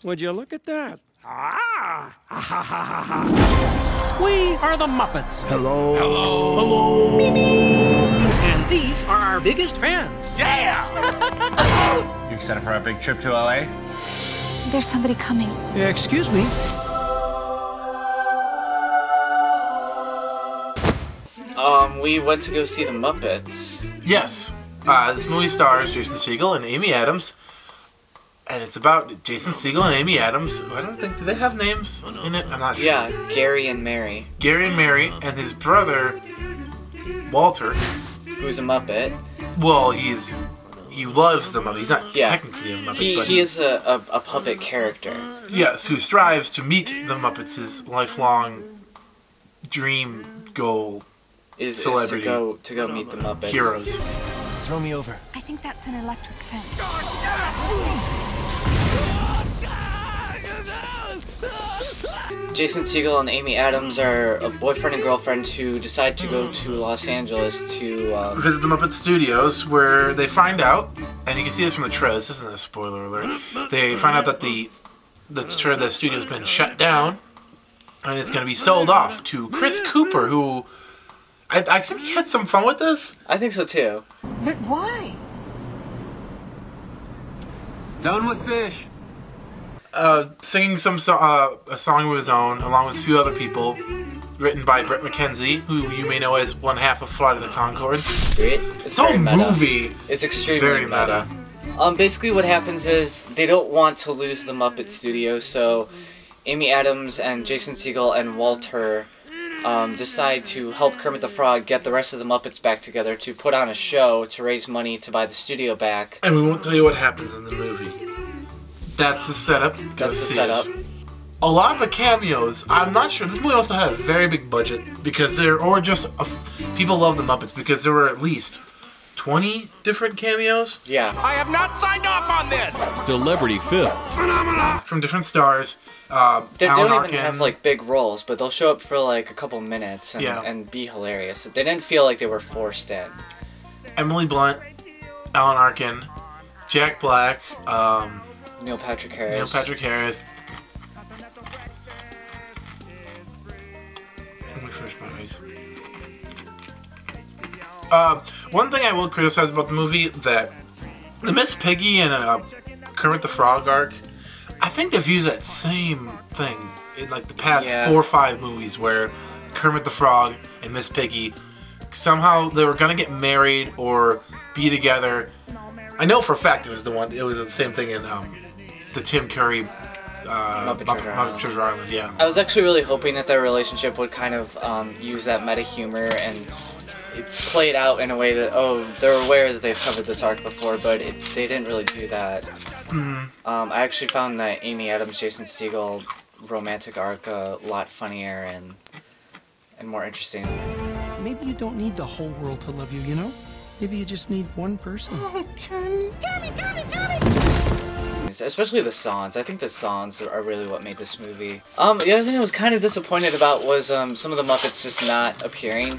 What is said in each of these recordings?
Would you look at that? Ah! Ha ha ha ha ha! We are the Muppets. Hello. Hello. Hello. And these are our biggest fans. Yeah! You excited for our big trip to LA? There's somebody coming. Excuse me. We went to go see the Muppets. Yes. This movie stars Jason Segel and Amy Adams. And it's about Jason Segel and Amy Adams. I don't think, do they have names in it? I'm not sure. Yeah, Gary and Mary. Gary and Mary, and his brother, Walter. Who's a Muppet. Well, he loves the Muppet. He's not technically a Muppet. He is a puppet character. Yes, who strives to meet the Muppets. His lifelong dream goal is celebrity to go meet the Muppets. Heroes. Throw me over. I think that's an electric fence. Jason Segel and Amy Adams are a boyfriend and girlfriend who decide to go to Los Angeles to visit the Muppet Studios, where they find out, and you can see this from the trailer. This isn't a spoiler alert. They find out that the studio's been shut down, and it's going to be sold off to Chris Cooper, who I think he had some fun with this. I think so too. But why? Done with fish. Singing a song of his own, along with a few other people, written by Brett McKenzie, who you may know as one half of Flight of the Conchords. It's the whole movie is extremely very meta. Basically what happens is they don't want to lose the Muppet Studio, so Amy Adams and Jason Segel and Walter decide to help Kermit the Frog get the rest of the Muppets back together to put on a show to raise money to buy the studio back. And we won't tell you what happens in the movie. That's the setup. That's the setup. A lot of the cameos, I'm not sure. This movie also had a very big budget because people love the Muppets because there were at least 20 different cameos. Yeah. I have not signed off on this. Celebrity filled. From different stars. They don't even have like big roles, but they'll show up for like a couple minutes and be hilarious. They didn't feel like they were forced in. Emily Blunt, Alan Arkin, Jack Black, Neil Patrick Harris. Neil Patrick Harris. Let me finish my eyes. One thing I will criticize about the movie, that the Miss Piggy and Kermit the Frog arc, I think they've used that same thing in like the past 4 or 5 movies, where Kermit the Frog and Miss Piggy somehow they were gonna get married or be together. I know for a fact it was the same thing in the Tim Curry Muppet Treasure Island. Yeah. I was actually really hoping that their relationship would kind of use that meta humor and play it out in a way that, they're aware that they've covered this arc before, but they didn't really do that. Mm-hmm. I actually found that Amy Adams, Jason Segel romantic arc a lot funnier and more interesting. Maybe you don't need the whole world to love you, you know? Maybe you just need one person. Oh, Kermit. Especially the songs. I think the songs are really what made this movie. The other thing I was kind of disappointed about was some of the Muppets just not appearing.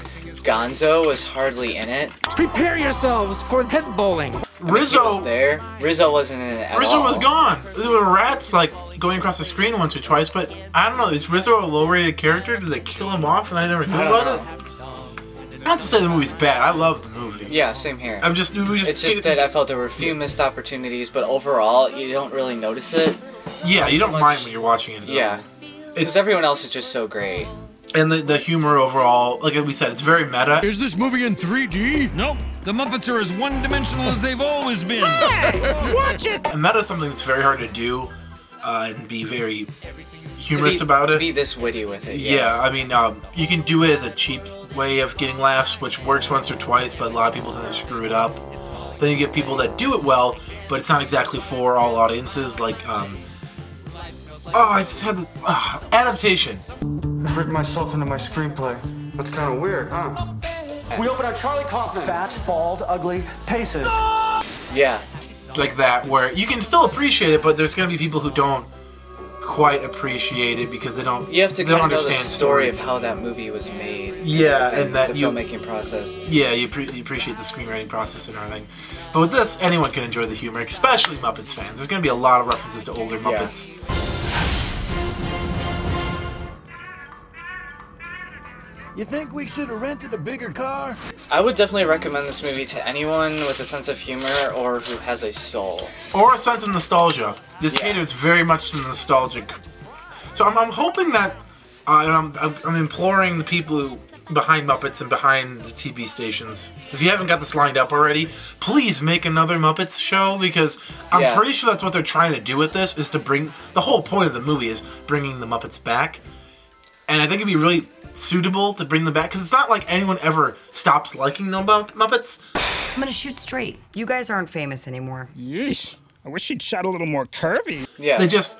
Gonzo was hardly in it. Prepare yourselves for head bowling. Rizzo he was there. Rizzo wasn't in it at all. Rizzo was gone. There were rats like going across the screen once or twice, but I don't know. Is Rizzo a low-rated character? Did they kill him off and I never knew about it? Not to say the movie's bad. I love the movie. Yeah, same here. It's just that I felt there were a few missed opportunities, but overall, you don't really notice it. Yeah, you don't mind when you're watching it. Yeah, because everyone else is just so great. And the humor overall, like we said, it's very meta. Is this movie in 3D? Nope. The Muppets are as one-dimensional as they've always been. Hey, watch it! And meta's something that's very hard to do and be very humorous about it. To be this witty with it. Yeah, I mean, you can do it as a cheap way of getting laughs, which works once or twice, but a lot of people tend to screw it up. Then you get people that do it well, but it's not exactly for all audiences, like, I just had this, adaptation. I've written myself into my screenplay. That's kind of weird, huh? We open on Charlie Kaufman. Fat, bald, ugly, paces. Yeah. Like that, where you can still appreciate it, but there's going to be people who quite appreciate it because they don't. You have to they don't kind of know the understand story of how that movie was made. Yeah, and that the filmmaking process. Yeah, you appreciate the screenwriting process and everything. But with this, anyone can enjoy the humor, especially Muppets fans. There's going to be a lot of references to older Muppets. You think we should have rented a bigger car? I would definitely recommend this movie to anyone with a sense of humor or who has a soul. Or a sense of nostalgia. This caters very much to nostalgic. So I'm hoping that, and I'm imploring the people who behind Muppets and behind the TV stations, if you haven't got this lined up already, please make another Muppets show, because I'm pretty sure that's what they're trying to do with this, is to bring, the whole point of the movie is bringing the Muppets back. And I think it'd be really suitable to bring them back, because it's not like anyone ever stops liking the Muppets. I'm gonna shoot straight. You guys aren't famous anymore. Yeesh. I wish she'd shot a little more curvy. Yeah. They just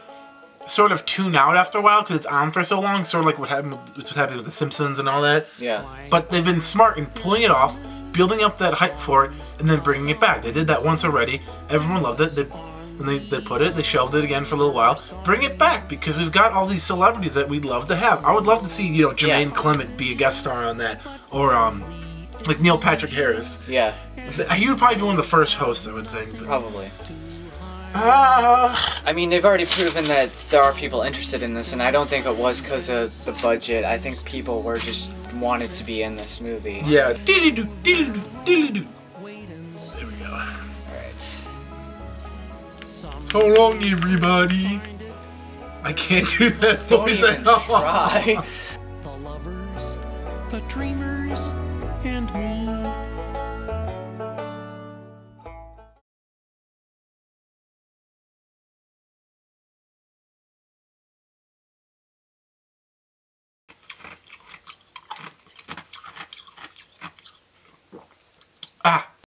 sort of tune out after a while because it's on for so long, sort of like what happened with, what's happening with The Simpsons and all that. Yeah. But they've been smart in pulling it off, building up that hype for it, and then bringing it back. They did that once already. Everyone loved it. They put it, they shelved it again for a little while. Bring it back, because we've got all these celebrities that we'd love to have. I would love to see, Jermaine Clement be a guest star on that, or like Neil Patrick Harris. Yeah. He would probably be one of the first hosts, I would think. But... Probably. I mean, they've already proven that there are people interested in this, and I don't think it was because of the budget. I think people were just wanted to be in this movie. Yeah. Diddly-doo, diddly-doo, diddly-doo. There we go. Alright. So long, everybody. I can't do that voice at all. Try. The lovers, the dreamers, and me. Ah.